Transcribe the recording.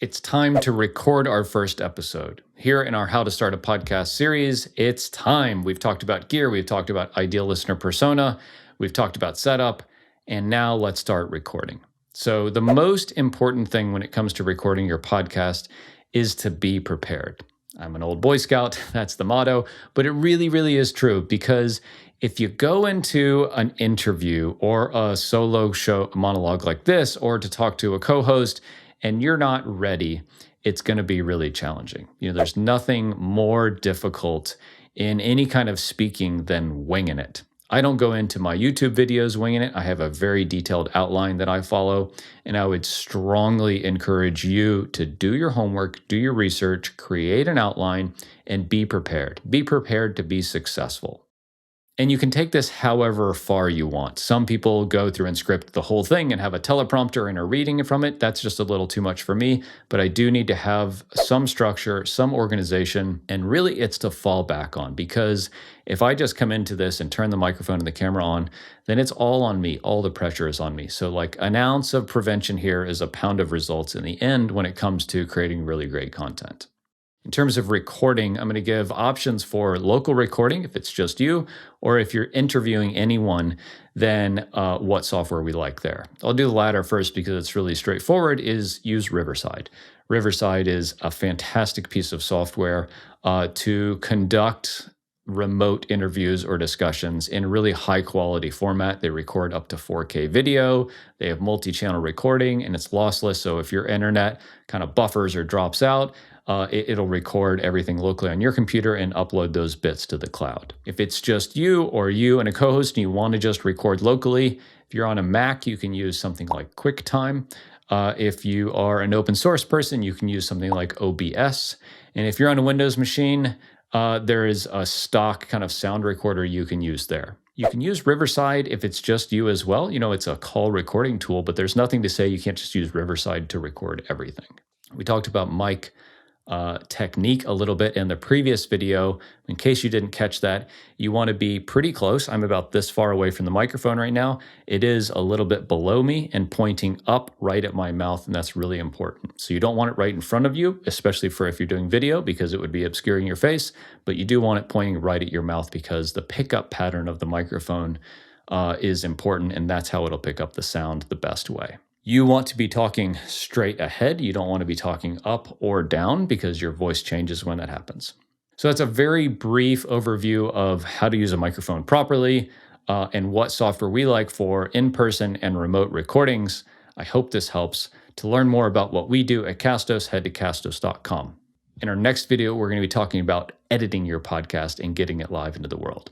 It's time to record our first episode. Here in our How to Start a Podcast series, it's time. We've talked about gear, we've talked about ideal listener persona, we've talked about setup, and now let's start recording. So, the most important thing when it comes to recording your podcast is to be prepared. I'm an old Boy Scout, that's the motto, but it really is true because if you go into an interview or a solo show monologue like this, or to talk to a co-host, and you're not ready, it's going to be really challenging. There's nothing more difficult in any kind of speaking than winging it. I don't go into my YouTube videos winging it. I have a very detailed outline that I follow, and I would strongly encourage you to do your homework, do your research, create an outline, and be prepared. Be prepared to be successful. And you can take this however far you want. Some people go through and script the whole thing and have a teleprompter and are reading from it. That's just a little too much for me, but I do need to have some structure, some organization, and really it's to fall back on, because if I just come into this and turn the microphone and the camera on, then it's all on me. All the pressure is on me. So like an ounce of prevention here is a pound of results in the end when it comes to creating really great content. In terms of recording, I'm going to give options for local recording if it's just you, or if you're interviewing anyone, then what software we like there. I'll do the latter first because it's really straightforward, is use Riverside. Riverside is a fantastic piece of software to conduct remote interviews or discussions in a really high quality format. They record up to 4K video, they have multi-channel recording, and it's lossless. So if your internet kind of buffers or drops out, it'll record everything locally on your computer and upload those bits to the cloud. If it's just you or you and a co-host and you want to just record locally, if you're on a Mac, you can use something like QuickTime. If you are an open source person, you can use something like OBS. And if you're on a Windows machine, there is a stock kind of sound recorder you can use there. You can use Riverside if it's just you as well. It's a call recording tool, but there's nothing to say you can't just use Riverside to record everything. We talked about mic technique a little bit in the previous video. In case you didn't catch that, you want to be pretty close. I'm about this far away from the microphone right now. It is a little bit below me and pointing up right at my mouth, and that's really important. So you don't want it right in front of you, especially for if you're doing video, because it would be obscuring your face, but you do want it pointing right at your mouth because the pickup pattern of the microphone is important, and that's how it'll pick up the sound the best way. You want to be talking straight ahead. You don't want to be talking up or down because your voice changes when that happens. So that's a very brief overview of how to use a microphone properly and what software we like for in-person and remote recordings. I hope this helps. To learn more about what we do at Castos, head to castos.com. In our next video, we're going to be talking about editing your podcast and getting it live into the world.